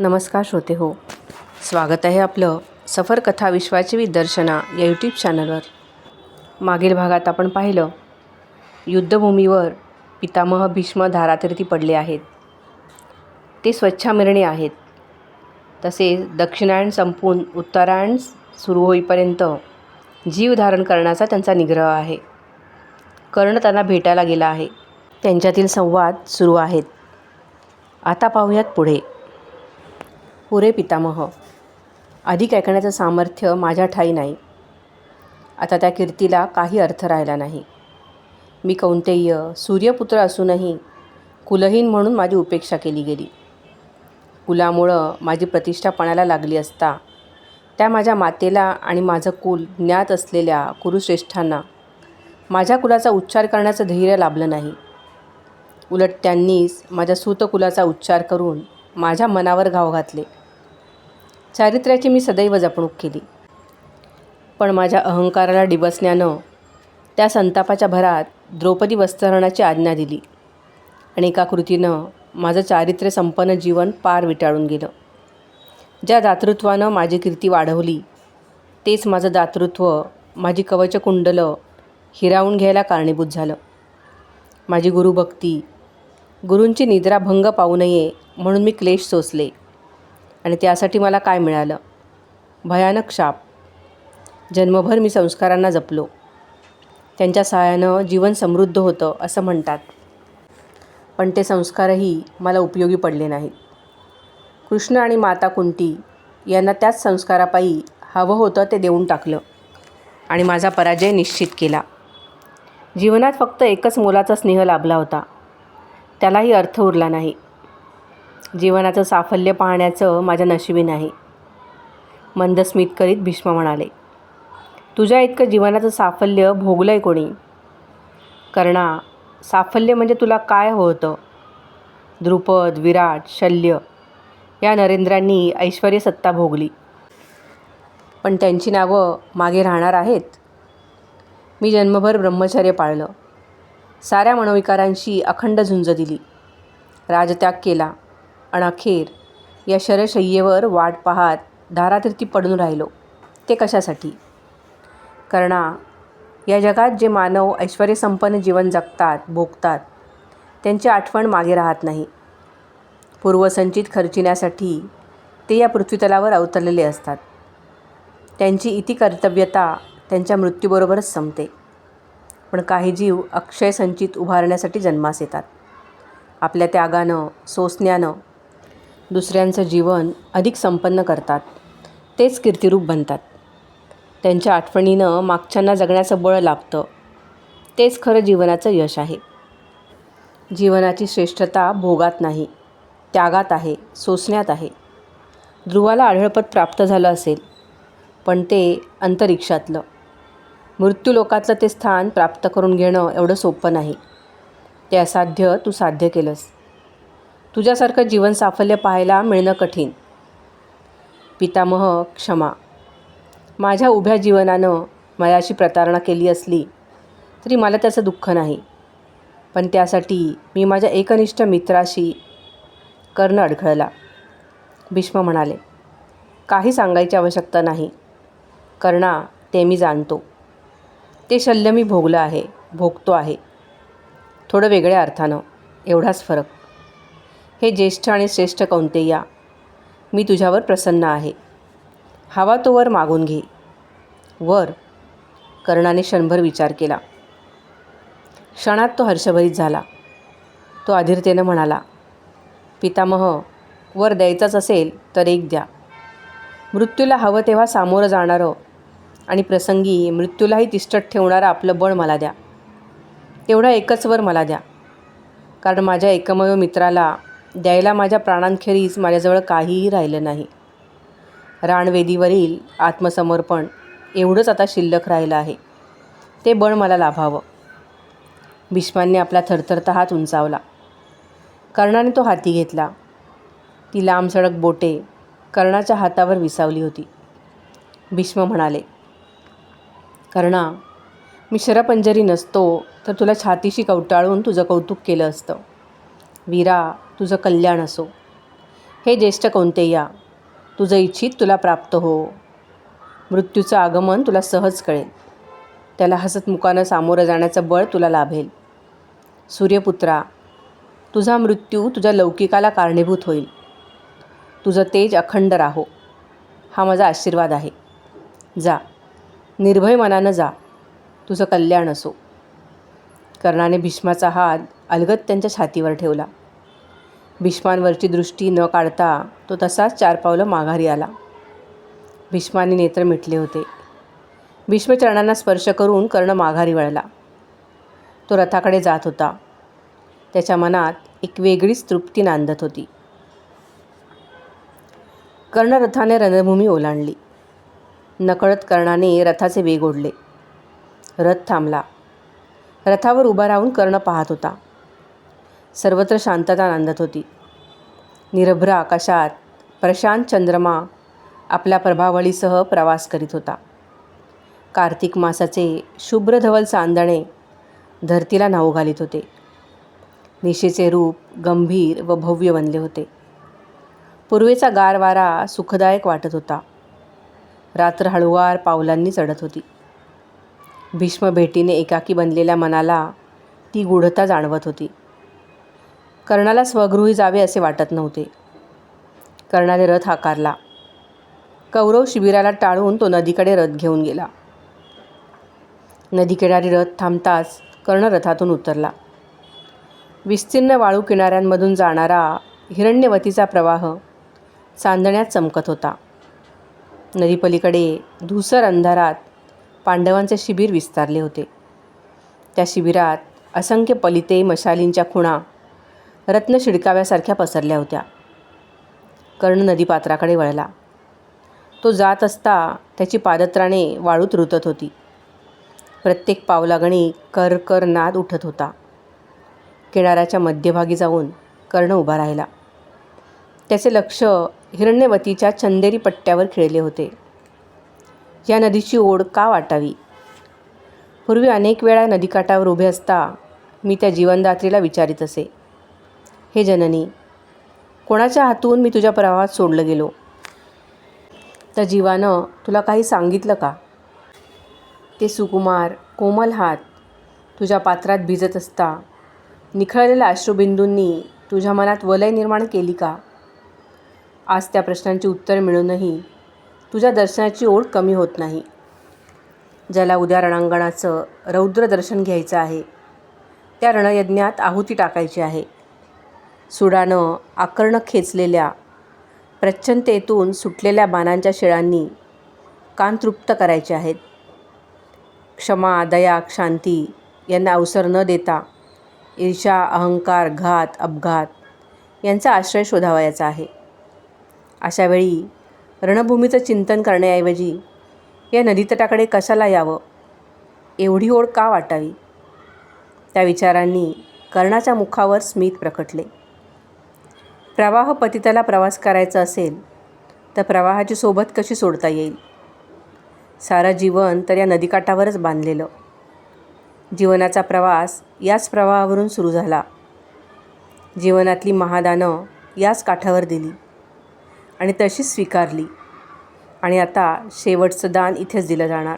नमस्कार श्रोते हो, स्वागत आहे आपलं सफर कथा विश्वाची विदर्शना या यूट्यूब चॅनलवर. मागील भागात आपण पाहिलं, युद्धभूमीवर पितामह भीष्म धारातीर्थी पडले आहेत. ते स्वच्छामिरणी आहेत. तसेच दक्षिणायन संपून उत्तरायण सुरू होईपर्यंत जीव धारण करण्याचा त्यांचा निग्रह आहे. कर्ण त्यांना भेटायला गेला आहे. त्यांच्यातील संवाद सुरू आहेत. आता पाहूयात पुढे. पुरे पितामह, अधिक ऐकण्याचं सामर्थ्य माझ्या ठाई नाही. आता त्या कीर्तीला काही अर्थ राहिला नाही. मी कौंतेय सूर्यपुत्र असूनही कुलहीन म्हणून माझी उपेक्षा केली गेली. कुलामुळं माझी प्रतिष्ठा पणाला लागली असता त्या माझ्या मातेला आणि माझं कुल ज्ञात असलेल्या कुरुश्रेष्ठांना माझ्या कुलाचा उच्चार करण्याचं धैर्य लाभलं नाही. उलट त्यांनीच माझ्या सूतकुलाचा उच्चार करून माझ्या मनावर घाव घातले. चारित्र्याची मी सदैव जपणूक केली, पण माझ्या अहंकाराला डिवचण्यानं त्या संतापाच्या भरात द्रौपदी वस्त्रहरणाची आज्ञा दिली आणि एका कृतीनं माझं चारित्र्य संपन्न जीवन पार विटाळून गेलं. ज्या दातृत्वानं माझी कीर्ती वाढवली तेच माझं दातृत्व माझी कवचकुंडलं हिरावून घ्यायला कारणीभूत झालं. माझी गुरुभक्ती, गुरूंची निद्रा भंग पाहू नये म्हणून मी क्लेश सोसले आणि त्यासाठी मला काय मिळालं? भयानक शाप. जन्मभर मी संस्कारांना जपलो. त्यांच्या सहाय्यानं जीवन समृद्ध होतं असं म्हणतात, पण ते संस्कारही मला उपयोगी पडले नाहीत. कृष्ण आणि माता कुंती यांना त्याच संस्कारापायी हवं होतं ते देऊन टाकलं आणि माझा पराजय निश्चित केला. जीवनात फक्त एकच मोलाचा स्नेह लाभला होता, त्यालाही अर्थ उरला नाही. जीवनाचं साफल्य पाहण्याचं माझ्या नशिबी नाही. मंदस्मित करीत भीष्म म्हणाले, तुझ्या इतकं जीवनाचं साफल्य भोगलं आहे कोणी? कर्णा, साफल्य म्हणजे तुला काय होतं? द्रुपद, विराट, शल्य या नरेंद्रांनी ऐश्वर्यसत्ता भोगली, पण त्यांची नावं मागे राहणार आहेत. मी जन्मभर ब्रह्मचर्य पाळलं, साऱ्या मनोविकारांशी अखंड झुंज दिली, राजत्याग केला आणि अखेर या शरशय्येवर वाट पाहत धारातीर्थी पडून राहिलो. ते कशासाठी? कर्णा, या जगात जे मानव ऐश्वर्यसंपन्न जीवन जगतात, भोगतात, त्यांची आठवण मागे राहत नाही. पूर्वसंचित खर्चिण्यासाठी ते या पृथ्वीतलावर अवतरलेले असतात. त्यांची इति कर्तव्यता त्यांच्या मृत्यूबरोबरच संपते. पण काही जीव अक्षय संचित उभारण्यासाठी जन्मास येतात. आपल्या त्यागानं, सोसण्यानं दुसऱ्यांचं जीवन अधिक संपन्न करतात. तेच कीर्तिरूप बनतात. त्यांच्या आठवणीनं मागच्यांना जगण्याचं बळ लाभतं. तेच खरं जीवनाचं यश आहे. जीवनाची श्रेष्ठता भोगात नाही, त्यागात आहे, सोसण्यात आहे. ध्रुवाला आढळपद प्राप्त झालं असेल, पण ते अंतरिक्षातलं. मृत्यूलोकातलं ते स्थान प्राप्त करून घेणं एवढं सोपं नाही. ते असाध्य तू साध्य केलंस. तुझ्यासारखं जीवन साफल्य पाहायला मिळणं कठीण. पितामह, क्षमा. माझ्या उभ्या जीवनानं माझ्याशी प्रतारणा केली असली तरी मला त्याचं दुःख नाही, पण त्यासाठी मी माझ्या एकनिष्ठ मित्राशी कर्ण अडखळला. भीष्म म्हणाले, काही सांगायची आवश्यकता नाही. कर्णा, ते मी जाणतो. ते शल्य मी भोगलं आहे, भोगतो आहे. थोडं वेगळ्या अर्थानं, एवढाच फरक. हे ज्येष्ठ आणि श्रेष्ठ कौंतेया, मी तुझ्यावर प्रसन्न आहे. हवा तो वर मागून घे. वर? कर्णाने क्षणभर विचार केला. क्षणात तो हर्षभरीत झाला. तो अधीरतेनं म्हणाला, पितामह, वर द्यायचाच असेल तर एक द्या. मृत्यूला हवं तेव्हा सामोरं जाणारं आणि प्रसंगी मृत्यूलाही तिष्ठत ठेवणारं आपलं बळ मला द्या. तेवढा एकच वर मला द्या, कारण माझ्या एकमेव मित्राला द्यायला माझ्या प्राणांखेरीज माझ्याजवळ काहीही राहिलं नाही. राणवेदीवरील आत्मसमर्पण एवढंच आता शिल्लक राहिलं आहे. ते बळ मला लाभावं. भीष्मांनी आपला थरथरता हात उंचावला. कर्णाने तो हाती घेतला. ती लांबसडक बोटे कर्णाच्या हातावर विसावली होती. भीष्म म्हणाले, कर्णा, मी शरपंजरी नसतो तर तुला छातीशी कवटाळून तुझं कौतुक केलं असतं. वीरा, तुझं कल्याण असो. हे ज्येष्ठ कौंतेया, तुझं इच्छित तुला प्राप्त हो. मृत्यूचं आगमन तुला सहज कळेल. त्याला हसतमुखानं सामोरं जाण्याचं बळ तुला लाभेल. सूर्यपुत्रा, तुझा मृत्यू तुझ्या लौकिकाला कारणीभूत होईल. तुझं तेज अखंड राहो, हा माझा आशीर्वाद आहे. जा, निर्भय मनानं जा, तुझं कल्याण असो. कर्णाने भीष्माचा हात अलगद त्यांच्या छातीवर ठेवला. भीष्मांवरची दृष्टी न काढता तो तसाच 4 पावलं माघारी आला. भीष्माने नेत्र मिटले होते. भीष्मचरणांना स्पर्श करून कर्ण माघारी वळला. तो रथाकडे जात होता. त्याच्या मनात एक वेगळीच तृप्ती नांदत होती. कर्ण रथाने रणभूमी ओलांडली. नकळत कर्णाने रथाचे वेग ओढले. रथ थांबला. रथावर उभा राहून कर्ण पाहत होता. सर्वत्र शांतता नांदत होती. निरभ्र आकाशात प्रशांत चंद्रमा आपल्या प्रभावळीसह प्रवास करीत होता. कार्तिक मासाचे शुभ्र धवल चांदणे धरतीला न्हाऊ घालीत होते. निशेचे रूप गंभीर व भव्य बनले होते. पूर्वेचा गार वारा सुखदायक वाटत होता. रात्र हळुवार पावलांनी चढत होती. भीष्म भेटीने एकाकी बनलेल्या मनाला ती गूढता जाणवत होती. कर्णाला स्वगृही जावे असे वाटत नव्हते. कर्णाने रथ हाकारला. कौरव शिबिराला टाळून तो नदीकडे रथ घेऊन गेला. नदीकिनारी रथ थांबताच कर्ण रथातून उतरला. विस्तीर्ण वाळू किनाऱ्यांमधून जाणारा हिरण्यवतीचा प्रवाह चांदण्यात चमकत होता. नदीपलीकडे धूसर अंधारात पांडवांचे शिबिर विस्तारले होते. त्या शिबिरात असंख्य पलिते मशालींच्या खुणा रत्न शिडकाव्यासारख्या पसरल्या होत्या. कर्ण नदीपात्राकडे वळला. तो जात असता त्याची पादत्राणे वाळूत रुतत होती. प्रत्येक पावलागणी कर नाद उठत होता. किनाऱ्याच्या मध्यभागी जाऊन कर्ण उभा राहिला. त्याचे लक्ष हिरण्यवतीच्या चंदेरी पट्ट्यावर खिळले होते. या नदीची ओढ का वाटावी? पूर्वी अनेक वेळा नदीकाठावर उभे असता मी त्या जीवनदात्रीला विचारित असे, हे जननी, कोणाच्या हातून मी तुझ्या प्रवाहात सोडलं गेलो? त्या जीवानं तुला काही सांगितलं का? ते सुकुमार कोमल हात तुझ्या पात्रात भिजत असता निखळलेल्या अश्रुबिंदूंनी तुझ्या मनात वलय निर्माण केली का? आज त्या प्रश्नांची उत्तर मिळूनही तुझ्या दर्शनाची ओढ कमी होत नाही. ज्याला उद्या रणांगणाचं रौद्र दर्शन घ्यायचं आहे, त्या रणयज्ञात आहुती टाकायची आहे. सुडानं आकर्ण खेचलेल्या प्रचंडतेतून सुटलेल्या बाणांच्या शिळांनी कान तृप्त करायचे आहेत. क्षमा, दया, शांती यांना अवसर न देता ईर्ष्या, अहंकार, घात, अपघात यांचा आश्रय शोधावयाचा आहे. अशावेळी रणभूमीचं चिंतन करण्याऐवजी या नदीतटाकडे कशाला यावं? एवढी ओढ का वाटावी? त्या विचारांनी कर्णाच्या मुखावर स्मित प्रकटले. प्रवाह पतिताला प्रवास करायचा असेल तर प्रवाहाची सोबत कशी सोडता येईल? सारं जीवन तर या नदीकाठावरच बांधलेलं. जीवनाचा प्रवास याच प्रवाहावरून सुरू झाला. जीवनातली महादानं याच काठावर दिली आणि तशीच स्वीकारली आणि आता शेवटचं दान इथेच दिलं जाणार.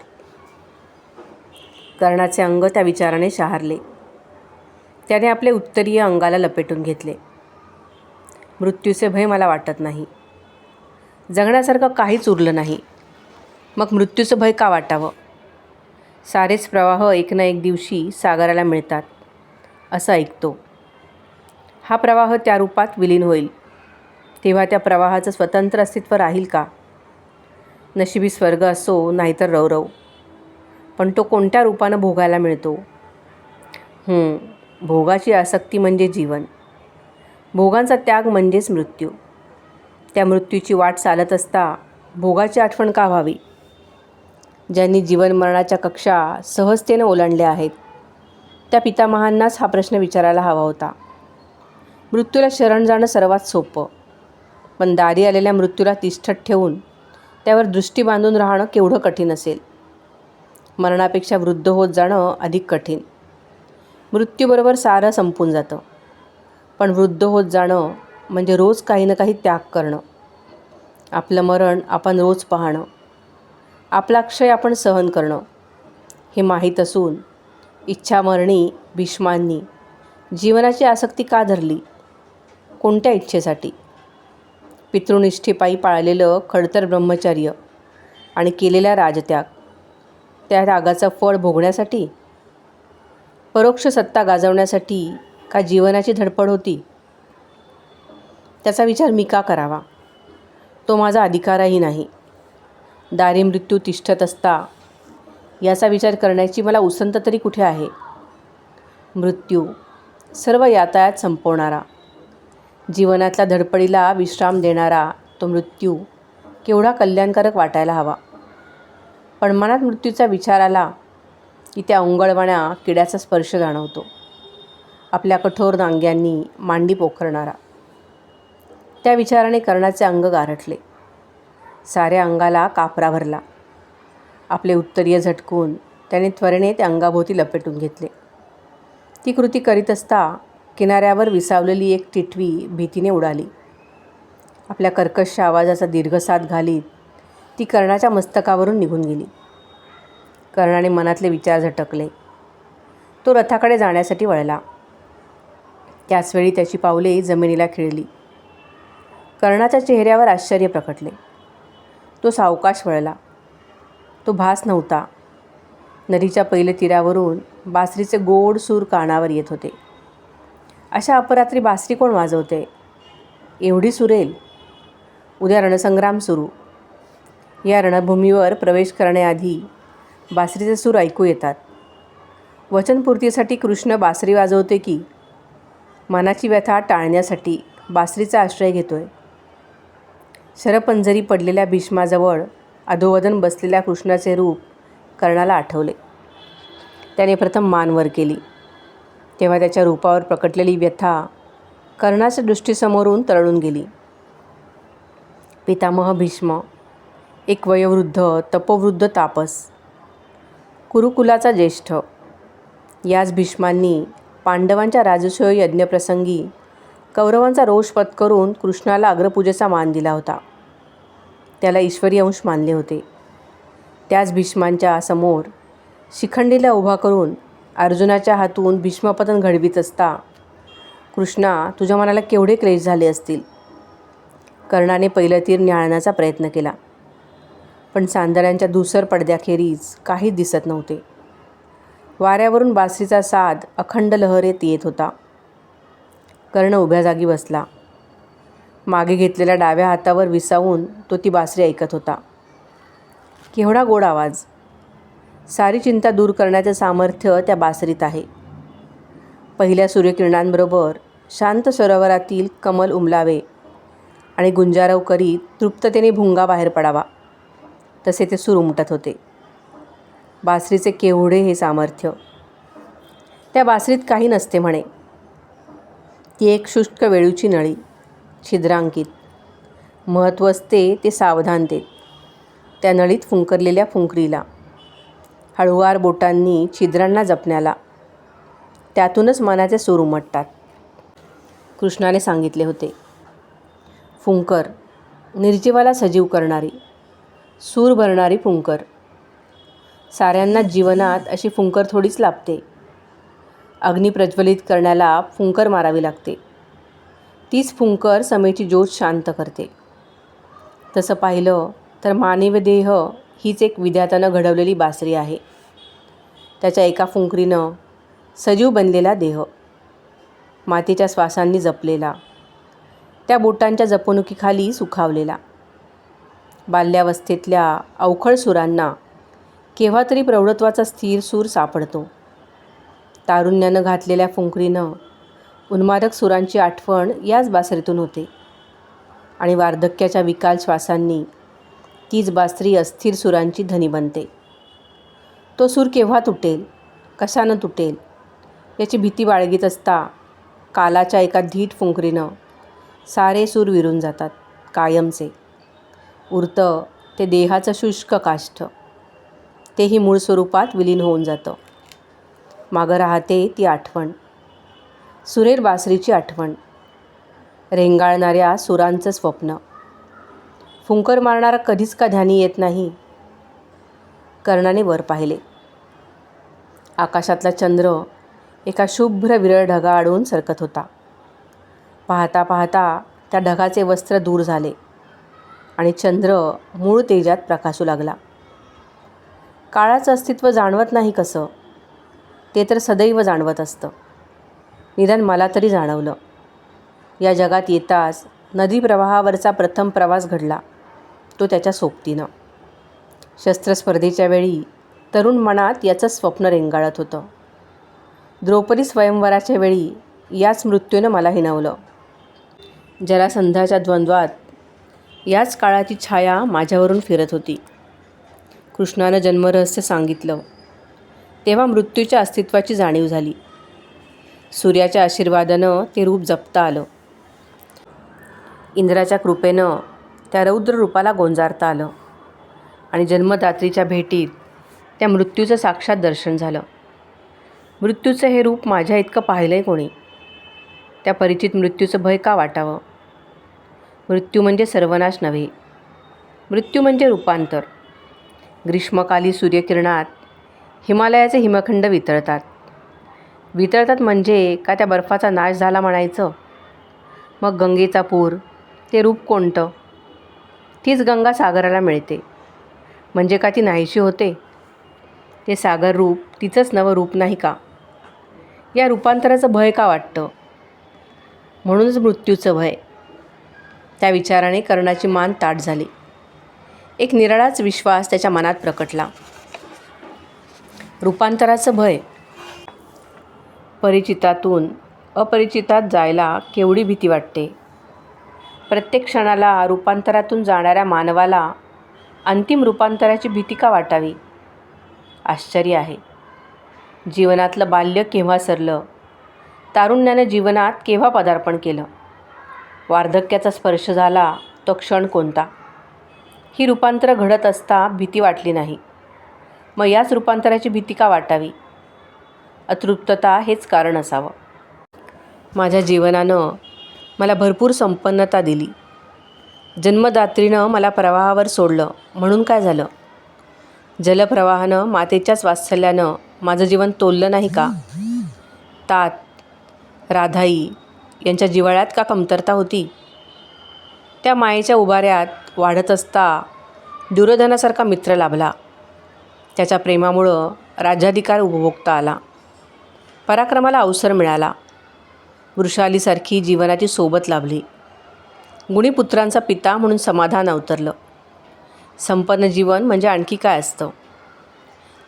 कर्णाचे अंग त्या विचाराने शहारले. त्याने आपले उत्तरीय अंगाला लपेटून घेतले. मृत्यूचे भय मला वाटत नाही. जगण्यासारखं काहीच उरलं नाही. मग मृत्यूचं भय का वाटावं? सारेच प्रवाह एक ना एक दिवशी सागराला मिळतात असं ऐकतो. हा प्रवाह त्या रूपात विलीन होईल. तेव्हा त्या प्रवाहाचं स्वतंत्र अस्तित्व राहील का? नशिबी स्वर्ग असो नाहीतर रौरव, पण तो कोणत्या रूपानं भोगायला मिळतो? भोगाची आसक्ती म्हणजे जीवन. भोगांचा त्याग म्हणजेच मृत्यू. त्या मृत्यूची वाट चालत असता भोगाची आठवण का व्हावी? ज्यांनी जीवन मरणाच्या कक्षा सहजतेनं ओलांडल्या आहेत त्या पितामहांनाच हा प्रश्न विचारायला हवा होता. मृत्यूला शरण जाणं सर्वात सोपं, पण दारी आलेल्या मृत्यूला तिष्ठत ठेवून त्यावर दृष्टी बांधून राहणं केवढं कठीण असेल. मरणापेक्षा वृद्ध होत जाणं अधिक कठीण. मृत्यूबरोबर सारं संपून जातं, पण वृद्ध होत जाणं म्हणजे रोज काही ना काही त्याग करणं. आपलं मरण आपण रोज पाहणं. आपला क्षय आपण सहन करणं. हे माहीत असून इच्छामरणी भीष्मांनी जीवनाची आसक्ती का धरली? कोणत्या इच्छेसाठी? पितृनिष्ठेपायी पाळलेलं खडतर ब्रह्मचर्य आणि केलेला राजत्याग, त्या त्यागाचं फळ भोगण्यासाठी? परोक्ष सत्ता गाजवण्यासाठी का जीवनाची धडपड होती? त्याचा विचार मी का करावा? तो माझा अधिकारही नाही. दारी मृत्यू तिष्ठत असता याचा विचार करण्याची मला उसंत तरी कुठे आहे? मृत्यू सर्व यातायात संपवणारा, जीवनातल्या धडपडीला विश्राम देणारा तो मृत्यू केवढा कल्याणकारक वाटायला हवा. पण मनात मृत्यूचा विचार आला की त्या उंगळवाण्या किड्याचा स्पर्श जाणवतो, आपल्या कठोर नांग्यांनी मांडी पोखरणारा. त्या विचाराने कर्णाचे अंग गारठले. साऱ्या अंगाला कापरा भरला. आपले उत्तरीय झटकून त्याने त्वरेने त्या अंगाभोवती लपेटून घेतले. ती कृती करीत असता किनाऱ्यावर विसावलेली एक टिटवी भीतीने उडाली. आपल्या कर्कश आवाजाचा दीर्घसाद घालीत ती कर्णाच्या मस्तकावरून निघून गेली. कर्णाने मनातले विचार झटकले. तो रथाकडे जाण्यासाठी वळला. त्याचवेळी त्याची पावले जमिनीला खिळली. कर्णाच्या चेहऱ्यावर आश्चर्य प्रकटले. तो सावकाश वळला. तो भास नव्हता. नदीच्या पहिल्या तीरावरून बासरीचे गोड सूर कानावर येत होते. अशा अपरात्री बासरी कोण वाजवते? एवढी सुरेल? उद्या रणसंग्राम सुरू. या रणभूमीवर प्रवेश करण्याआधी बासरीचे सूर ऐकू येतात. वचनपूर्तीसाठी कृष्ण बासरी वाजवते की मनाची व्यथा टाळण्यासाठी बासरीचा आश्रय घेतोय? शरपंजरी पडलेल्या भीष्माजवळ अधोवधन बसलेल्या कृष्णाचे रूप कर्णाला आठवले. त्याने प्रथम मान वर केली. तेव्हा त्याच्या रूपावर प्रकटलेली व्यथा कर्णाच्या दृष्टीसमोरून तरळून गेली. पितामह भीष्म, एक वयोवृद्ध तपोवृद्ध तापस, कुरुकुलाचा ज्येष्ठ. याच भीष्मांनी पांडवांच्या राजसूय यज्ञप्रसंगी कौरवांचा रोष पत्करून कृष्णाला अग्रपूजेचा मान दिला होता. त्याला ईश्वरी अंश मानले होते. त्याच भीष्मांच्या समोर शिखंडीला उभा करून अर्जुनाच्या हातून भीष्मपतन घडवीत असता कृष्णा, तुझ्या मनाला केवढे क्लेश झाले असतील. कर्णाने पहिलं तीर न्याहाळण्याचा प्रयत्न केला, पण सांदण्यांच्या धुसर पडद्याखेरीज काहीच दिसत नव्हते. वाऱ्यावरून बासरीचा साद अखंड लहरेत येत होता. कर्ण उभ्या जागी बसला. मागे घेतलेल्या डाव्या हातावर विसावून तो ती बासरी ऐकत होता. केवढा गोड आवाज! सारी चिंता दूर करण्याचे सामर्थ्य त्या बासरीत आहे. पहिल्या सूर्यकिरणांबरोबर शांत सरोवरातील कमल उमलावे आणि गुंजारव करीत तृप्ततेने भुंगा बाहेर पडावा, तसे ते सूर उमटत होते. बासरीचे केवढे हे सामर्थ्य! त्या बासरीत काही नसते म्हणे. ती एक शुष्क वेळूची नळी, छिद्रांकित. महत्त्व असते ते सावधानतेत, त्या नळीत फुंकरलेल्या फुंकरीला, हळुवार बोटांनी छिद्रांना जपण्याला. त्यातूनच मनाचे सूर उमटतात. कृष्णाने सांगितले होते, फुंकर, निर्जीवाला सजीव करणारी, सूर भरणारी फुंकर. साऱ्यांना जीवनात अशी फुंकर थोडीच लाभते. अग्नी प्रज्वलित करण्याला फुंकर मारावी लागते. तीच फुंकर समेची ज्योत शांत करते. तसं पाहिलं तर मानवी देह हीच एक विधात्यानं घडवलेली बासरी आहे. त्याच्या एका फुंकरीनं सजीव बनलेला देह, मातेच्या श्वासांनी जपलेला, त्या बोटांच्या जपणुकीखाली सुखावलेला. बाल्यावस्थेतल्या अवखळ सुरांना केव्हा तरी प्रौढत्वाचा स्थिर सूर सापडतो. तारुण्यानं घातलेल्या फुंकरीनं उन्मादक सुरांची आठवण याच बासरीतून होते आणि वार्धक्याच्या विकाल श्वासांनी तीच बासरी अस्थिर सुरांची धनी बनते. तो सूर केव्हा तुटेल, कशानं तुटेल याची भीती बाळगीत असता कालाच्या एका धीट फुंकरीनं सारे सूर विरून जातात कायमचे. उरतं ते देहाचं शुष्क काष्ठ, तेही मूळ स्वरूपात विलीन होऊन जातं. मागं राहते ती आठवण, सुरेर बासरीची आठवण. रेंगाळणाऱ्या सुरांचं स्वप्न. फुंकर मारणारा कधीच का ध्यानी येत नाही. कर्णाने वर पाहिले. आकाशातला चंद्र एका शुभ्र विरळ ढगाआडून सरकत होता. पाहता पाहता त्या ढगाचे वस्त्र दूर झाले आणि चंद्र मूळ तेजात प्रकाशू लागला. काळाचं अस्तित्व जाणवत नाही कसं, ते तर सदैव जाणवत असतं. निदान मला तरी जाणवलं. या जगात येताच नदी प्रवाहावरचा प्रथम प्रवास घडला, तो त्याच्या सोबतीनं. शस्त्रस्पर्धेच्या वेळी तरुण मनात याचं स्वप्न रेंगाळत होतं. द्रौपदी स्वयंवराच्या वेळी याच मृत्यूनं मला हिणवलं. जरासंधाच्या द्वंद्वात याच काळाची छाया माझ्यावरून फिरत होती. कृष्णानं जन्मरहस्य सांगितलं तेव्हा मृत्यूच्या अस्तित्वाची जाणीव झाली. सूर्याच्या आशीर्वादानं ते रूप जपता आलं. इंद्राच्या कृपेनं त्या रौद्र रूपाला गोंजारता आलं आणि जन्मदात्रीच्या भेटीत त्या मृत्यूचं साक्षात दर्शन झालं. मृत्यूचं हे रूप माझ्या इतकं पाहिलं आहे कोणी? त्या परिचित मृत्यूचं भय का वाटावं? मृत्यू म्हणजे सर्वनाश नव्हे, मृत्यू म्हणजे रूपांतर. ग्रीष्मकाली सूर्यकिरणात हिमालयाचे हिमखंड वितळतात. वितळतात म्हणजे का त्या बर्फाचा नाश झाला म्हणायचं? मग गंगेचा पूर, ते रूप कोणतं? तीच गंगा सागराला मिळते म्हणजे का ती नाहीशी होते? ते सागर रूप तिचंच नवं रूप नाही का? या रूपांतराचं भय का वाटतं? म्हणूनच मृत्यूचं भय. त्या विचाराने कर्णाची मान ताठ झाली. एक निराळाच विश्वास त्याच्या मनात प्रकटला. रूपांतराचं भय. परिचितातून अपरिचितात जायला केवढी भीती वाटते. प्रत्येक क्षणाला रूपांतरातून जाणाऱ्या मानवाला अंतिम रूपांतराची भीती का वाटावी? आश्चर्य आहे. जीवनातलं बाल्य केव्हा सरलं? तारुण्यानं जीवनात केव्हा पदार्पण केलं? वार्धक्याचा स्पर्श झाला तो क्षण कोणता? ही रूपांतरं घडत असता भीती वाटली नाही. मग याच रूपांतराची भीती का वाटावी? अतृप्तता हेच कारण असावं. माझ्या जीवनानं मला भरपूर संपन्नता दिली. जन्मदात्रीनं मला प्रवाहावर सोडलं म्हणून काय झालं? जलप्रवाहानं मातेच्याच वात्सल्यानं माझं जीवन तोललं नाही का? तात, राधाई यांच्या जिव्हाळ्यात का कमतरता होती? त्या मायेच्या उभाऱ्यात वाढत असता दुर्योधनासारखा मित्र लाभला. त्याच्या प्रेमामुळं राज्याधिकार उपभोगता आला. पराक्रमाला अवसर मिळाला. वृषालीसारखी जीवनाची सोबत लाभली. गुणी पुत्रांचा पिता म्हणून समाधान अवतरलं. संपन्न जीवन म्हणजे आणखी काय असतं?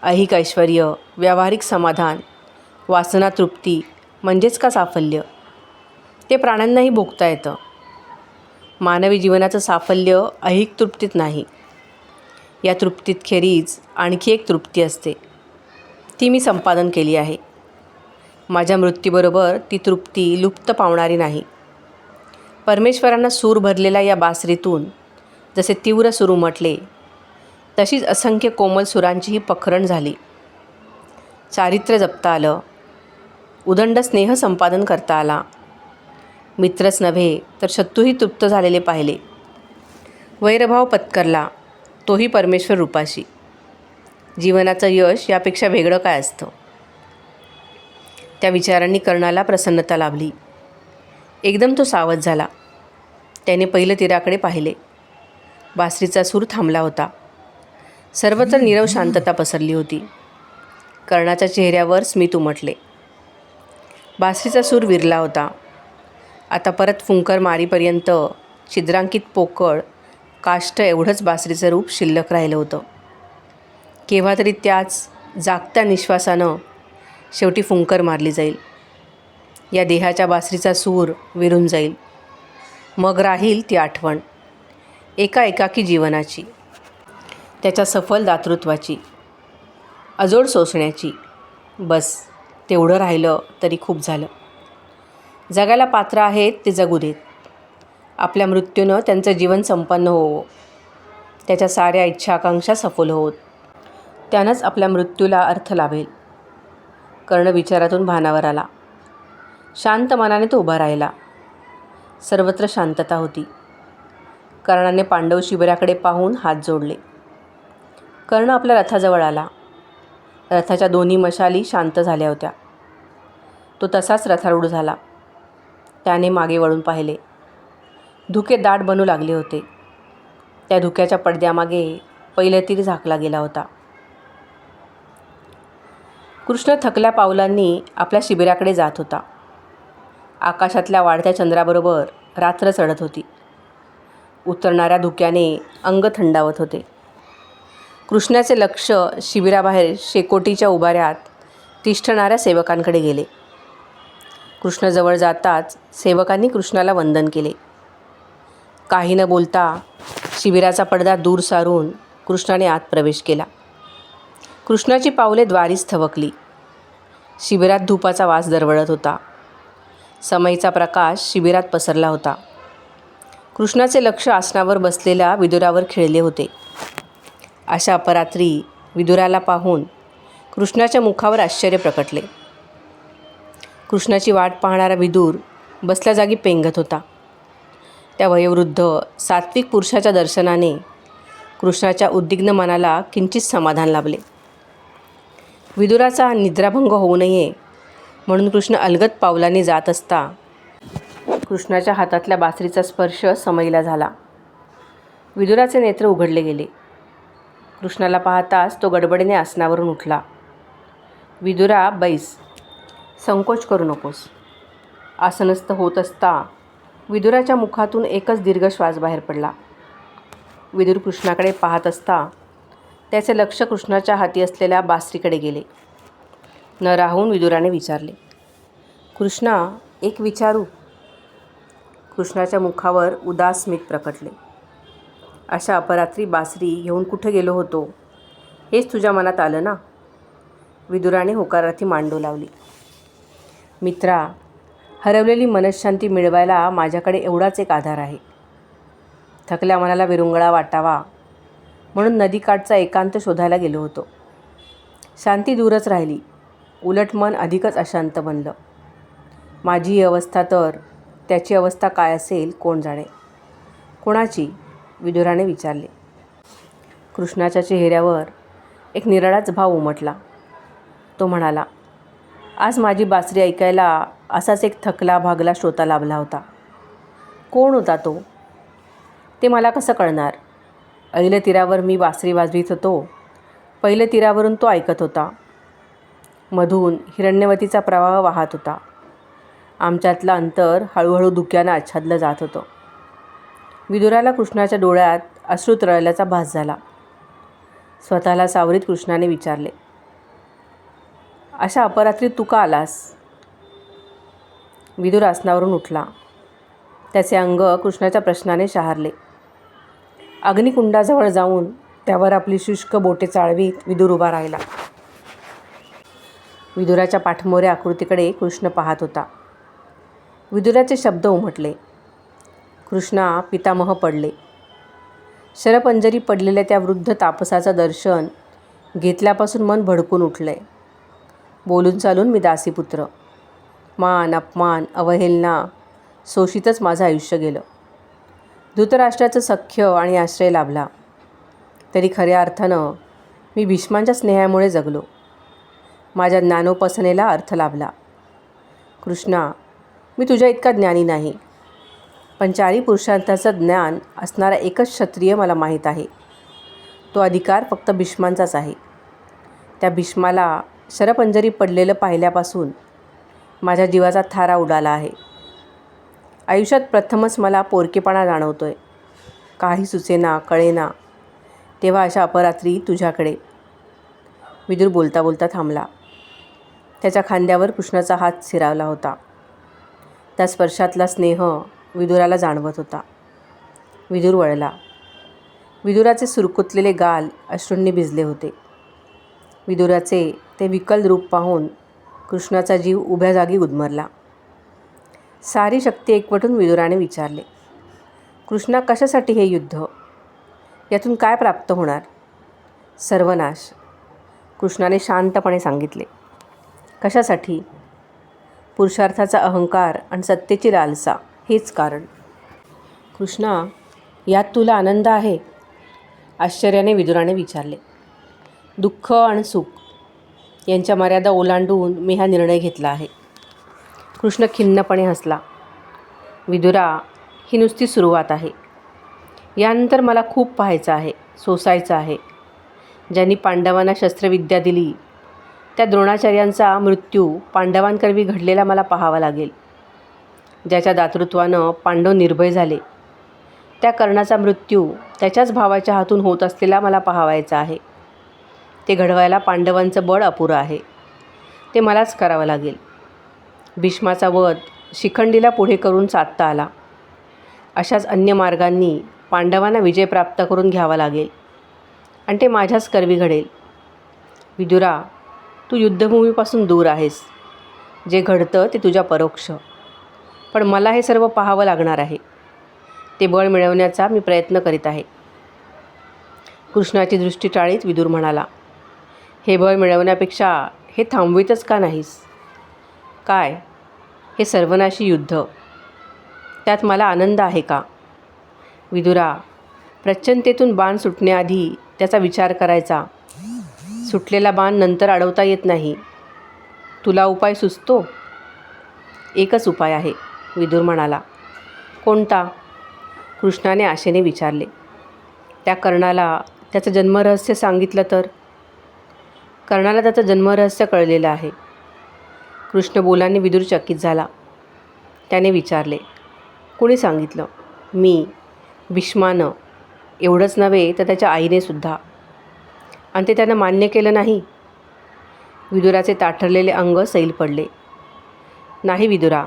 ऐहिक ऐश्वर्य, व्यावहारिक समाधान, वासना तृप्ती म्हणजेच का साफल्य? ते प्राण्यांनाही भोगता येतं. मानवी जीवनाचं साफल्य ऐहिक तृप्तीत नाही. या तृप्तीत खेरीज आणखी एक तृप्ती असते. ती मी संपादन केली आहे. माझ्या मृत्यूबरोबर ती तृप्ती लुप्त पावणारी नाही. परमेश्वरांना सूर भरलेल्या या बासरीतून जसे तीव्र सूर उमटले, तशीच असंख्य कोमल सुरांचीही पखरण झाली. चारित्र्य जपता आलं. उदंड स्नेह संपादन करता आला. मित्रच नव्हे तर शत्रूही तृप्त झालेले पाहिले. वैरभाव पत्करला, तोही परमेश्वर रूपाशी. जीवनाचं यश यापेक्षा वेगळं काय असतं? त्या विचारांनी कर्णाला प्रसन्नता लाभली. एकदम तो सावध झाला. त्याने पहिलं तीराकडे पाहिले. बासरीचा सूर थांबला होता. सर्वत्र नीरव शांतता पसरली होती. कर्णाच्या चेहऱ्यावर स्मित उमटले. बासरीचा सूर विरला होता. आता परत फुंकर मारीपर्यंत छिद्रांकित पोकळ काष्ठ एवढंच बासरीचं रूप शिल्लक राहिलं होतं. केव्हा तरी त्याच जागत्या निश्वासानं शेवटी फुंकर मारली जाईल. या देहाच्या बासरीचा सूर विरून जाईल. मग राहील ती आठवण एका एकाकी जीवनाची, त्याच्या सफल दातृत्वाची, अजोड सोसण्याची. बस तेवढं राहिलं तरी खूप झालं. जगायला पात्र आहेत ते जगू देत. आपल्या मृत्यूनं त्यांचं जीवन संपन्न होवो. त्याच्या साऱ्या इच्छा आकांक्षा सफल होत. त्यानंच आपल्या मृत्यूला अर्थ लाभेल. कर्ण विचारातून भानावर आला. शांत मनाने तो उभा राहिला. सर्वत्र शांतता होती. कर्णाने पांडव शिबिराकडे पाहून हात जोडले. कर्ण आपल्या रथाजवळ आला. रथाच्या दोन्ही मशाली शांत झाल्या होत्या. तो तसाच रथारूढ झाला. त्याने मागे वळून पाहिले. धुके दाट बनू लागले होते. त्या धुक्याच्या पडद्यामागे पहिलं तीर झाकला गेला होता. कृष्ण थकल्या पावलांनी आपल्या शिबिराकडे जात होता. आकाशातल्या वाढत्या चंद्राबरोबर रात्र चढत होती. उतरणाऱ्या धुक्याने अंग थंडावत होते. कृष्णाचे लक्ष शिबिराबाहेर शेकोटीच्या उभाऱ्यात तिष्ठणाऱ्या सेवकांकडे गेले. कृष्ण जवळ जाताच सेवकांनी कृष्णाला वंदन केले. काही न बोलता शिबिराचा पडदा दूर सारून कृष्णाने आत प्रवेश केला. कृष्णाची पावले द्वारीच थबकली. शिबिरात धुपाचा वास दरवळत होता. समईचा प्रकाश शिबिरात पसरला होता. कृष्णाचे लक्ष आसनावर बसलेल्या विदुरावर खिळले होते. अशा अपरात्री विदुराला पाहून कृष्णाच्या मुखावर आश्चर्य प्रकटले. कृष्णाची वाट पाहणारा विदुर बसल्या जागी पेंगत होता. त्या वयोवृद्ध सात्विक पुरुषाच्या दर्शनाने कृष्णाच्या उद्विग्न मनाला किंचित समाधान लाभले. विदुराचा निद्राभंग होऊ नये म्हणून कृष्ण अलगद पावलांनी जात असता कृष्णाच्या हातातल्या बासरीचा स्पर्श समईला झाला. विदुराचे नेत्र उघडले गेले. कृष्णाला पाहताच तो गडबडीने आसनावरून उठला. विदुरा, बैस, संकोच करू नकोस. आसनस्थ होत असता विदुराच्या मुखातून एकच दीर्घ श्वास बाहेर पडला. विदुर कृष्णाकडे पाहत असता त्याचे लक्ष कृष्णाच्या हाती असलेल्या बासरीकडे गेले. न राहून विदुराने विचारले, कृष्णा, एक विचारू? कृष्णाच्या मुखावर उदास स्मित प्रकटले. अशा अपरात्री बासरी घेऊन कुठे गेलो होतो हेच तुझ्या मनात आलं ना? विदुराने होकारार्थी मान डोलावली. मित्रा, हरवलेली मनःशांती मिळवायला माझ्याकडे एवढाच एक आधार आहे. थकल्या मनाला विरंगुळा वाटावा म्हणून नदीकाठचा एकांत शोधायला गेलो होतो. शांती दूरच राहिली. उलट मन अधिकच अशांत बनलं. माझी ही अवस्था तर त्याची अवस्था काय असेल कोण जाणे. कोणाची? विदुराने विचारले. कृष्णाच्या चेहऱ्यावर एक निराळाच भाव उमटला. तो म्हणाला, आज माझी बासरी ऐकायला असाच एक थकला भागला श्रोता लाभला होता. कोण होता तो? ते मला कसं कळणार? ऐल तीरावर मी बासरी वाजवीत होतो. पहिल्या तीरावरून तो ऐकत होता. मधून हिरण्यवतीचा प्रवाह वाहत होता. आमच्यातलं अंतर हळूहळू धुक्यानं आच्छादलं जात होतं. विदुराला कृष्णाच्या डोळ्यात अश्रू तरळल्याचा भास झाला. स्वतःला सावरीत कृष्णाने विचारले, अशा अपरात्री तू का आलास? विदुर आसनावरून उठला. त्याचे अंग कृष्णाच्या प्रश्नाने शहारले. अग्निकुंडाजवळ जाऊन त्यावर आपली शुष्क बोटे चाळवीत विदुर उभा राहिला. विदुराच्या पाठमोऱ्या आकृतीकडे कृष्ण पाहत होता. विदुराचे शब्द उमटले. कृष्णा, पितामह पडले. शरपंजरी पडलेल्या त्या वृद्ध तापसाचं दर्शन घेतल्यापासून मन भडकून उठलंय. बोलून चालून मी दासीपुत्र. मान, अपमान, अवहेलना सोशीतच माझं आयुष्य गेलं. धृतराष्ट्राचं सख्य आणि आश्रय लाभला. तरी खऱ्या अर्थानं मी भीष्मांच्या स्नेहामुळे जगलो. माझ्या ज्ञानोपासनेला अर्थ लाभला. कृष्णा, मी तुझ्या इतका ज्ञानी नाही. पण चारी पुरुषार्थाचं ज्ञान असणारा एकच क्षत्रिय मला माहीत आहे. तो अधिकार फक्त भीष्मांचाच आहे. त्या भीष्माला शरपंजरी पडलेलं पाहिल्यापासून माझ्या जीवाचा थारा उडाला आहे. आयुष्यात प्रथमच मला पोरकेपणा जाणवतोय. काही सुचेना, कळेना. तेव्हा अशा अपरात्री तुझ्याकडे. विदुर बोलता बोलता थांबला. त्याच्या खांद्यावर कृष्णाचा हात स्थिरावला होता. त्या स्पर्शातला स्नेह विदुराला जाणवत होता. विदुर वळला. विदुराचे सुरकुतलेले गाल अश्रूंनी भिजले होते. विदुराचे ते विकल रूप पाहून कृष्णाचा जीव उभ्या जागी गुदमरला. सारी शक्ती एकवटून विदुराने विचारले, कृष्णा, कशासाठी हे युद्ध? यातून काय प्राप्त होणार? सर्वनाश, कृष्णाने शांतपणे सांगितले. कशासाठी? पुरुषार्थाचा अहंकार आणि सत्तेची लालसा हेच कारण. कृष्णा, यात तुला आनंद आहे? आश्चर्याने विदुराने विचारले. दुःख आणि सुख यांच्या मर्यादा ओलांडून मी हा निर्णय घेतला आहे. कृष्ण खिन्नपणे हसला. विदुरा, ही नुसती सुरुवात आहे. यानंतर मला खूप पाहायचं आहे, सोसायचं आहे. ज्यांनी पांडवांना शस्त्रविद्या दिली त्या द्रोणाचार्यांचा मृत्यू पांडवांकरवी घडलेला मला पाहावा लागेल. ज्याच्या दातृत्वानं पांडव निर्भय झाले त्या कर्णाचा मृत्यू त्याच्याच भावाच्या हातून होत असलेला मला पाहावायचा आहे. ते घडवायला पांडवांचं बळ अपुरं आहे. ते मलाच करावं लागेल. भीष्माचा वध शिखंडीला पुढे करून साधता आला. अशाच अन्य मार्गांनी पांडवांना विजय प्राप्त करून घ्यावा लागेल आणि ते माझ्याच करवी घडेल. विदुरा, तू युद्धभूमीपासून दूर आहेस. जे घडतं ते तुझ्या परोक्ष. पण मला हे सर्व पाहावं लागणार आहे. ते बळ मिळवण्याचा मी प्रयत्न करीत आहे. कृष्णाची दृष्टी टाळीत विदुर म्हणाला, हे बळ मिळवण्यापेक्षा हे थांबवितच का नाहीस? काय हे सर्वनाशी युद्ध, त्यात मला आनंद आहे का? विदुरा, प्रचंडतेतून बाण सुटण्याआधी त्याचा विचार करायचा. सुटलेला बाण नंतर अडवता येत नाही. तुला उपाय सुचतो? एकच उपाय आहे, विदुर म्हणाला. कोणता? कृष्णाने आशेने विचारले. त्या कर्णाला त्याचं जन्मरहस्य सांगितलं तर? कर्णाला त्याचं जन्मरहस्य कळलेलं आहे. कृष्ण बोलांनी विदुर चकित झाला. त्याने विचारले, कुणी सांगितलं? मी, भीष्मानं. एवढंच नव्हे तर त्याच्या आईने सुद्धा. आणि ते त्यानं मान्य केलं नाही? विदुराचे ताठरलेले अंग सैल पडले. नाही विदुरा,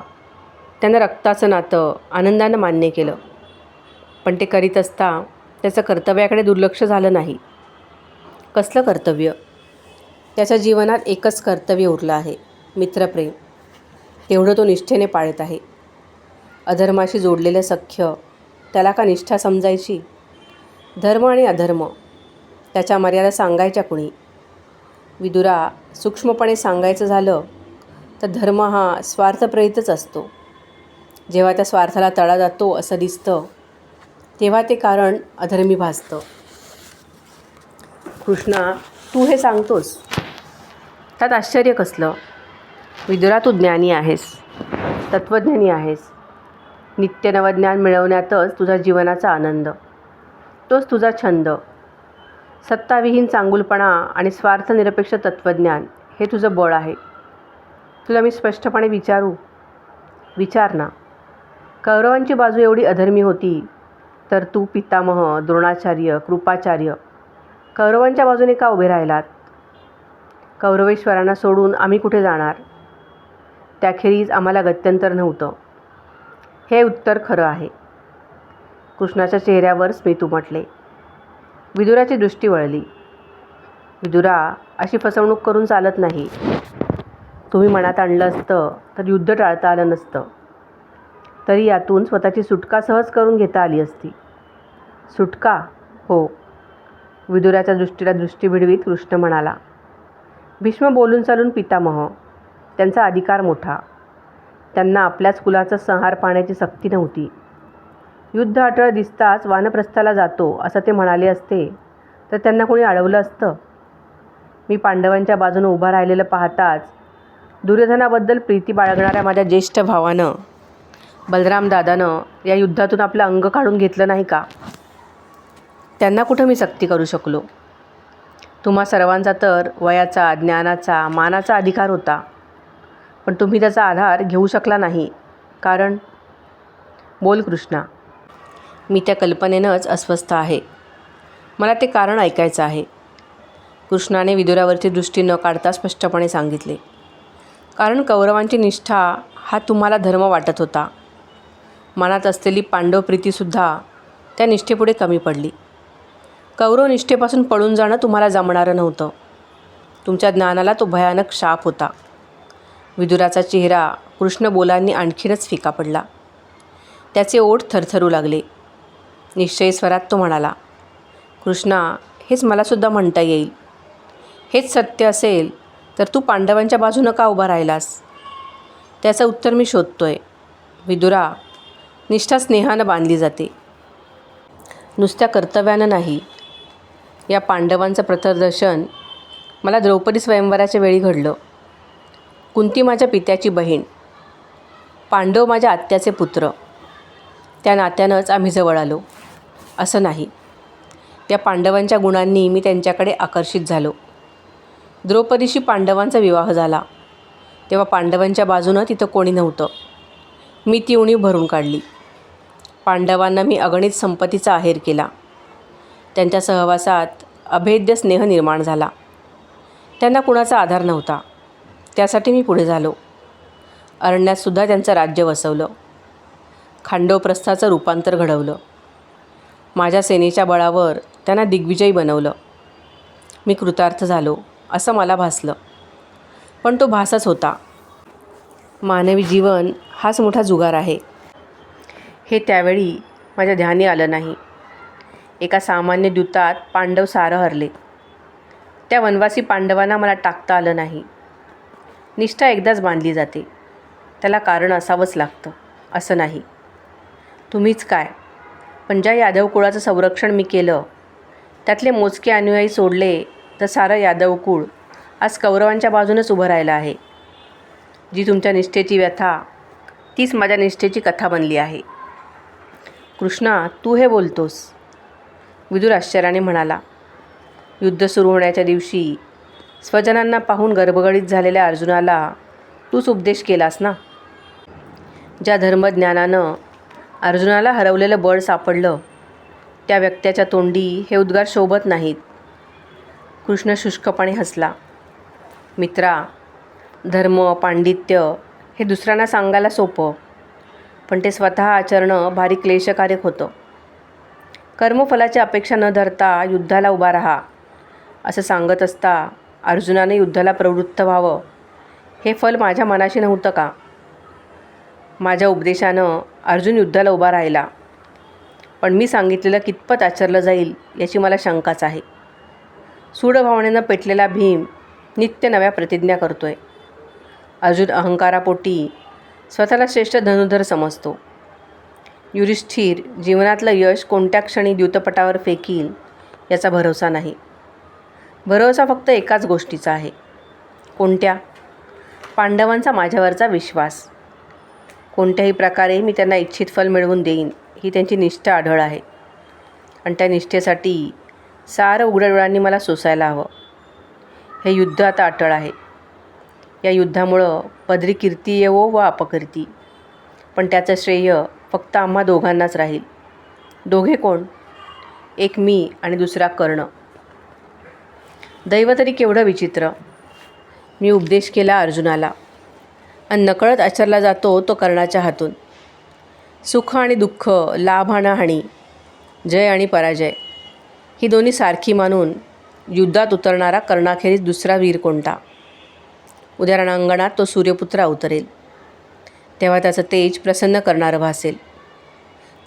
त्यानं रक्ताचं नातं आनंदानं मान्य केलं. पण ते करीत असता त्याचं कर्तव्याकडे दुर्लक्ष झालं नाही. कसलं कर्तव्य? त्याच्या जीवनात एकच कर्तव्य उरलं आहे, मित्रप्रेम. तेवढं तो निष्ठेने पाळत आहे. अधर्माशी जोडलेलं सख्य त्याला का निष्ठा समजायची? धर्म आणि अधर्म त्याच्या मर्यादा सांगायच्या कुणी? विदुरा, सूक्ष्मपणे सांगायचं झालं तर धर्म हा स्वार्थप्रेरितच असतो. जेव्हा त्या स्वार्थाला तडा जातो असं दिसतं तेव्हा ते कारण अधर्मी भासतं. कृष्णा, तू हे सांगतोस त्यात आश्चर्य कसलं? विदुरा, तू ज्ञानी आहेस, तत्त्वज्ञानी आहेस. नित्य नवज्ञान मिळवण्यातच तुझा जीवनाचा आनंद. तोच तुझा छंद. सत्ताविहीन चांगुलपणा आणि स्वार्थनिरपेक्ष तत्त्वज्ञान हे तुझं बळ आहे. तुला मी स्पष्टपणे विचारू? विचार ना. कौरवांची बाजू एवढी अधर्मी होती तर तू पितामह, द्रोणाचार्य, कृपाचार्य कौरवांच्या बाजूने का उभे राहिलात? कौरवेश्वरांना सोडून आम्ही कुठे जाणार? त्याखेरीज आम्हाला गत्यंतर नव्हतं. हे उत्तर खरं आहे. कृष्णाच्या चेहऱ्यावर स्मित उमटले. विदुराची दृष्टी वळली. विदुरा, अशी फसवणूक करून चालत नाही. तुम्ही मनात आणलं असतं तर युद्ध टाळता आलं नसतं. तरी यातून स्वतःची सुटका सहज करून घेता आली असती. सुटका? हो. विदुराच्या दृष्टीला दृष्टी भिडवीत कृष्ण म्हणाला. भीष्म बोलून चालून पितामह. त्यांचा अधिकार मोठा. त्यांना आपल्याच कुलाचा संहार पाहण्याची सक्ती नव्हती. युद्ध अटळ दिसताच वानप्रस्थाला जातो असं ते म्हणाले असते तर त्यांना कोणी अडवलं असतं? मी पांडवांच्या बाजूनं उभा राहिलेलं पाहताच दुर्योधनाबद्दल प्रीती बाळगणाऱ्या माझ्या ज्येष्ठ भावानं, बलराम दादानं या युद्धातून आपलं अंग काढून घेतलं नाही का? त्यांना कुठं मी सक्ती करू शकलो? तुम्हा सर्वांचा तर वयाचा, ज्ञानाचा, मानाचा अधिकार होता. पण तुम्ही त्याचा आधार घेऊ शकला नाही. कारण? बोल कृष्णा. मी त्या कल्पनेनंच अस्वस्थ आहे. मला ते कारण ऐकायचं आहे. कृष्णाने विदुरावरची दृष्टी न काढता स्पष्टपणे सांगितले. कारण कौरवांची निष्ठा हा तुम्हाला धर्म वाटत होता. मनात असलेली पांडवप्रीतीसुद्धा त्या निष्ठेपुढे कमी पडली. कौरव निष्ठेपासून पळून जाणं तुम्हाला जमणारं नव्हतं. तुमच्या ज्ञानाला तो भयानक शाप होता. विदुराचा चेहरा कृष्ण बोलांनी आणखीनच फिका पडला. त्याचे ओठ थरथरू लागले. निश्चयी स्वरात तो म्हणाला, कृष्णा, हेच मलासुद्धा म्हणता येईल. हेच सत्य असेल तर तू पांडवांच्या बाजूनं का उभा राहिलास? त्याचं उत्तर मी शोधतोय. विदुरा, निष्ठा स्नेहानं बांधली जाते, नुसत्या कर्तव्यानं नाही. या पांडवांचं प्रथमदर्शन मला द्रौपदी स्वयंवराच्या वेळी घडलं. कुंती माझ्या पित्याची बहीण, पांडव माझ्या आत्याचे पुत्र. त्या नात्यानंच आम्ही जवळ आलो असं नाही. या पांडवांच्या गुणांनी मी त्यांच्याकडे आकर्षित झालो. द्रौपदीशी पांडवांचा विवाह झाला तेव्हा पांडवांच्या बाजूनं तिथं कोणी नव्हतं. मी ती उणीव भरून काढली. पांडवांना मी अगणित संपत्तीचा आहेर केला. त्यांच्या सहवासात अभेद्य स्नेह निर्माण झाला. त्यांना कुणाचा आधार नव्हता, त्यासाठी मी पुढे झालो. अरण्यातसुद्धा त्यांचं राज्य वसवलं. खांडवप्रस्थाचं रूपांतर घडवलं. माझ्या सेनेच्या बळावर त्यांना दिग्विजयी बनवलं. मी कृतार्थ झालो असं मला भासलं, पण तो भासच होता. मानवी जीवन हाच मोठा जुगार आहे हे त्यावेळी माझ्या ध्यानी आलं नाही. एका सामान्य द्यूतात पांडव सारं हरले. त्या वनवासी पांडवांना मला टाकता आलं नाही. निष्ठा एकदाच बांधली जाते, त्याला कारण असावंच लागतं असं नाही. तुम्हीच काय, पण ज्या यादव कुळाचं संरक्षण मी केलं त्यातले मोजके अनुयायी सोडले तर सारं यादव कुळ आज कौरवांच्या बाजूनच उभं राहिलं आहे. जी तुमच्या निष्ठेची व्यथा, तीच माझ्या निष्ठेची कथा बनली आहे. कृष्णा, तू हे बोलतोस? विदुर आश्चर्याने म्हणाला. युद्ध सुरू होण्याच्या दिवशी स्वजनांना पाहून गर्भगडीत झालेल्या अर्जुनाला तूच उपदेश केलास ना? ज्या धर्मज्ञानानं अर्जुनाला हरवलेलं बळ सापडलं त्या व्यक्त्याच्या तोंडी हे उद्गार शोभत नाहीत. कृष्ण शुष्कपणे हसला. मित्रा, धर्म पांडित्य हे दुसऱ्यांना सांगायला सोपं, पण ते स्वतः आचरणं भारी क्लेशकारक होतं. कर्मफलाची अपेक्षा न धरता युद्धाला उभा राहा असं सांगत असता अर्जुनाने युद्धाला प्रवृत्त व्हावं हे फल माझ्या मनाशी नव्हतं का? माझ्या उपदेशानं अर्जुन युद्धाला उभा राहिला, पण मी सांगितलेलं कितपत आचरलं जाईल याची मला शंकाच आहे. सूड भावनेनं पेटलेला भीम नित्य नव्या प्रतिज्ञा करतोय. अर्जुन अहंकारापोटी स्वतःला श्रेष्ठ धनुर्धर समजतो. युधिष्ठिर जीवनातलं यश कोणत्या क्षणी द्यूतपटावर फेकील याचा भरोसा नाही. भरोसा फक्त एकाच गोष्टीचा आहे. कोणत्या? पांडवांचा माझ्यावरचा विश्वास. कोणत्याही प्रकारे मी त्यांना इच्छित फल मिळवून देईन ही त्यांची निष्ठा आढळ आहे. आणि त्या निष्ठेसाठी सारं उघड्या डोळ्यांनी मला सोसायला हवं. हे युद्ध आता अटळ आहे. या युद्धामुळं पदरी कीर्ती येवो व अपकीर्ती, पण त्याचं श्रेय फक्त आम्हा दोघांनाच राहील. दोघे कोण? एक मी आणि दुसरा कर्ण. दैव तरी केवढं विचित्र. मी उपदेश केला अर्जुनाला आणि नकळत आचरला जातो तो कर्णाच्या हातून. सुख आणि दुःख, लाभ आणि हानी, जय आणि पराजय ही दोन्ही सारखी मानून युद्धात उतरणारा कर्णाखेरीज दुसरा वीर कोणता? उद्या रणांगणात तो सूर्यपुत्र अवतरेल, तेव्हा त्याचं तेज प्रसन्न करणारं भासेल.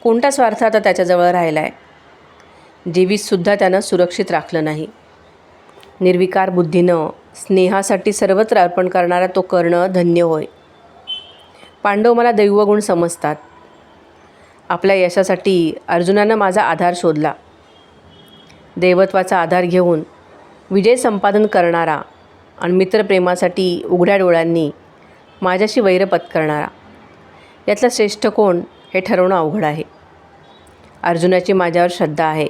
कोणता स्वार्थ आता त्याच्याजवळ राहिला आहे? जीवितसुद्धा त्यानं सुरक्षित राखलं नाही. निर्विकार बुद्धीनं स्नेहासाठी सर्वत्र अर्पण करणारा तो कर्ण धन्य होय. पांडव मला दैवगुण समजतात. आपल्या यशासाठी अर्जुनानं माझा आधार शोधला. दैवत्वाचा आधार घेऊन विजय संपादन करणारा आणि मित्रप्रेमासाठी उघड्या डोळ्यांनी माझ्याशी वैर पत्करणारा, यातला श्रेष्ठ कोण हे ठरवणं अवघड आहे. अर्जुनाची माझ्यावर श्रद्धा आहे,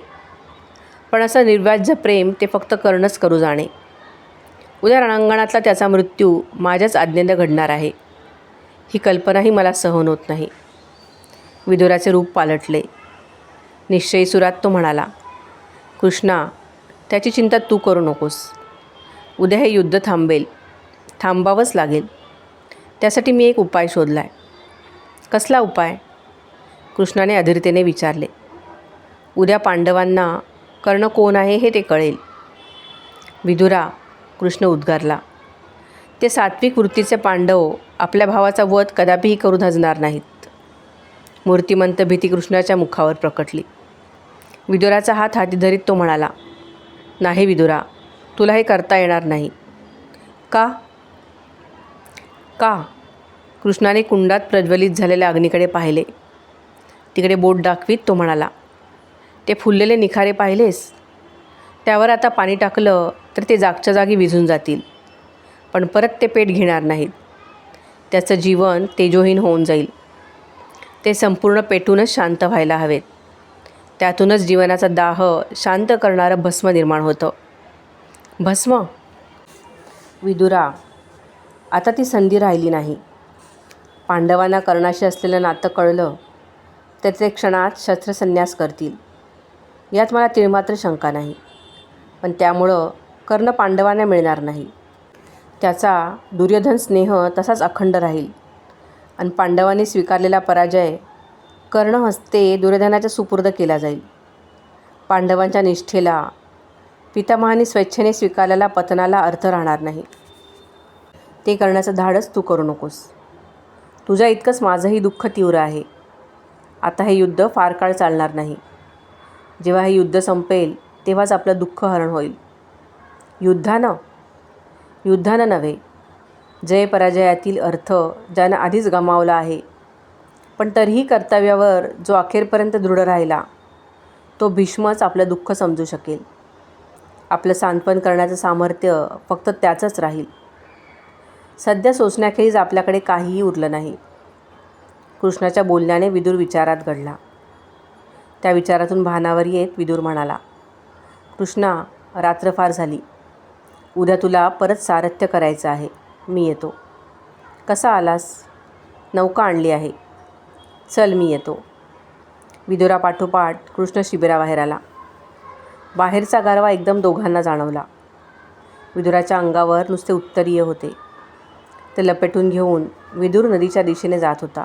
पण असं निर्व्याज्य प्रेम ते फक्त कर्णच करू जाणे. उद्या रणांगणातला त्याचा मृत्यू माझ्याच आज्ञेनं घडणार आहे ही कल्पनाही मला सहन होत नाही. विदुराचे रूप पालटले. निश्चयी सुरात तो म्हणाला, कृष्णा, त्याची चिंता तू करू नकोस. उद्या हे युद्ध थांबेल, थांबावंच लागेल. त्यासाठी मी एक उपाय शोधला आहे. कसला उपाय? कृष्णाने अधीरतेने विचारले. उद्या पांडवांना कर्ण कोण आहे हे ते कळेल. विदुरा, कृष्ण उद्गारला, ते सात्विक वृत्तीचे पांडव आपल्या भावाचा वध कदापिही करू धजणार नाहीत. मूर्तिमंत भीती कृष्णाच्या मुखावर प्रकटली. विदुराचा हात हाती धरीत तो म्हणाला, नाही विदुरा, तुला हे करता येणार नाही. का? का? कृष्णाने कुंडात प्रज्वलित झालेल्या अग्नीकडे पाहिले. तिकडे बोट दाखवीत तो म्हणाला, ते फुललेले निखारे पाहिलेस? त्यावर आता पाणी टाकलं तर ते जागच्या जागी विझून जातील, पण परत ते पेट घेणार नाहीत. त्याचं जीवन तेजोहीन होऊन जाईल. ते संपूर्ण पेटूनच शांत व्हायला हवेत. त्यातूनच जीवनाचा दाह शांत करणारं भस्म निर्माण होतं. भस्म? विदुरा, आता ती संधी राहिली नाही. पांडवांना कर्णाशी असलेलं नातं कळलं तर ते क्षणात शस्त्रसन्यास करतील, यात मला तिळमात्र शंका नाही. पण त्यामुळं कर्ण पांडवांना मिळणार नाही. त्याचा दुर्योधन स्नेह तसाच अखंड राहील आणि पांडवांनी स्वीकारलेला पराजय कर्ण हस्ते दुर्योधनाच्या सुपूर्द केला जाईल. पांडवांच्या निष्ठेला, पितामहांनी स्वेच्छेने स्वीकारलेला पतनाला अर्थ राहणार नाही. ते करण्याचं धाडस तू करू नकोस. तुझ्या इतकंच माझंही दुःख तीव्र आहे. आता हे युद्ध फार काळ चालणार नाही. जेव्हा हे युद्ध संपेल तेव्हाच आपलं दुःख हरण होईल. युद्धानं नव्हे. जय पराजयातील अर्थ ज्यानं आधीच गमावला आहे, पण तरीही कर्तव्यावर जो अखेरपर्यंत दृढ राहिला, तो भीष्मच आपलं दुःख समजू शकेल. आपलं सांत्वन करण्याचं सामर्थ्य फक्त त्याचंच राहील. सध्या सोसण्याखेरीज आपल्याकडे काहीही उरलं नाही. कृष्णाच्या बोलण्याने विदुर विचारात घडला. त्या विचारातून भानावर येत विदुर म्हणाला, कृष्णा, रात्र फार झाली. उद्या तुला परत सारथ्य करायचं आहे. मी येतो. कसा आलास? नौका आणली आहे. चल, मी येतो. विदुरापाठोपाठ कृष्ण शिबिराबाहेर आला. बाहेरचा गारवा एकदम दोघांना जाणवला. विदुराच्या अंगावर नुसते उत्तरीय होते. ते लपेटून घेऊन विदुर नदीच्या दिशेने जात होता.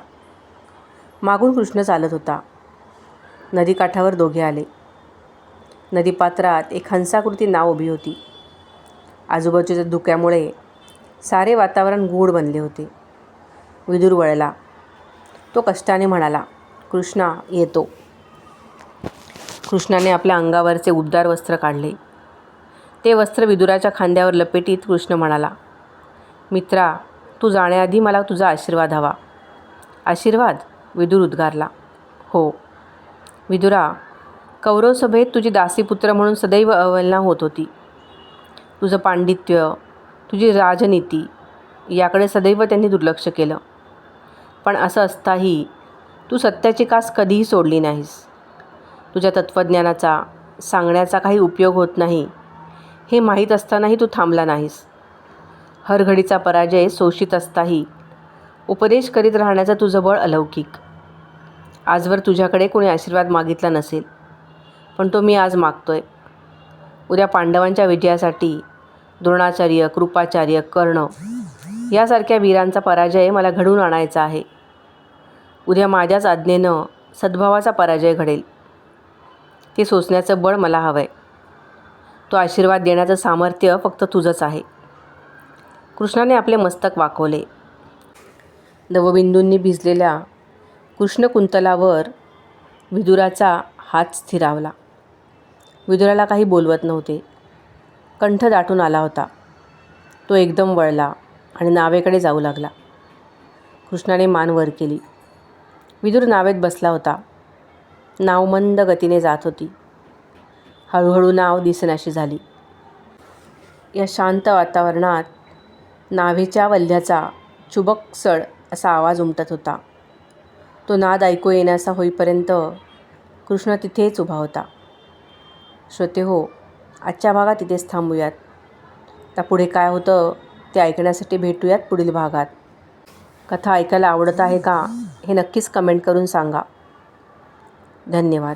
मागून कृष्ण चालत होता. नदीकाठावर दोघे आले. नदीपात्रात एक हंसाकृती नाव उभी होती. आजूबाजूच्या धुक्यामुळे सारे वातावरण गूढ बनले होते. विदुर वळला. तो कष्टाने म्हणाला, कृष्णा, येतो. कृष्णाने आपल्या अंगावरचे उबदार वस्त्र काढले. ते वस्त्र विदुराच्या खांद्यावर लपेटीत कृष्ण म्हणाला, मित्रा, तू जाण्याआधी मला तुझा आशीर्वाद हवा. आशीर्वाद? विदुर उद्गारला. हो. विदुरा, कौरव सभेत तुझी दासीपुत्र म्हणून सदैव अवहेलना होत होती. तुझं पांडित्य, तुझी राजनीती याकडे सदैव त्यांनी दुर्लक्ष केलं. पण असं असताही तू सत्याची कास कधीही सोडली नाहीस. तुझ्या तत्त्वज्ञानाचा, सांगण्याचा काही उपयोग होत नाही हे माहीत असतानाही तू थांबला नाहीस. हरघडीचा पराजय सोशीत असताही उपदेश करीत राहण्याचं तुझं बळ अलौकिक. आजवर तुझ्याकडे कोणी आशीर्वाद मागितला नसेल, पण तो मी आज मागतोय. उद्या पांडवांच्या विजयासाठी द्रोणाचार्य, कृपाचार्य, कर्ण यासारख्या वीरांचा पराजय मला घडवून आणायचा आहे. उद्या माझ्याच आज्ञेनं सद्भावाचा पराजय घडेल. ते सोसण्याचं बळ मला हवं आहे. तो आशीर्वाद देण्याचं सामर्थ्य फक्त तुझंच आहे. कृष्णाने आपले मस्तक वाकवले. दवबिंदूंनी भिजलेल्या कृष्णकुंतलावर विदुराचा हात स्थिरावला. विदुराला काही बोलवत नव्हते. कंठ दाटून आला होता. तो एकदम वळला आणि नावेकडे जाऊ लागला. कृष्णाने मान वर केली. विदुर नावेत बसला होता. नाव मंद गतीने जात होती. हळूहळू नाव दिसेनाशी झाली. या शांत वातावरणात नावेच्या वल्ह्याचा चुबकसळ असा आवाज उमटत होता. तो नाद ऐकू येण्याचा होईपर्यंत कृष्ण तिथेच उभा होता. श्रोतेहो, आजच्या भागात इथेच थांबूयात. आता पुढे काय होतं ते ऐकण्यासाठी भेटूयात पुढील भागात. कथा ऐकायला आवडत आहे का हे नक्कीच कमेंट करून सांगा. धन्यवाद.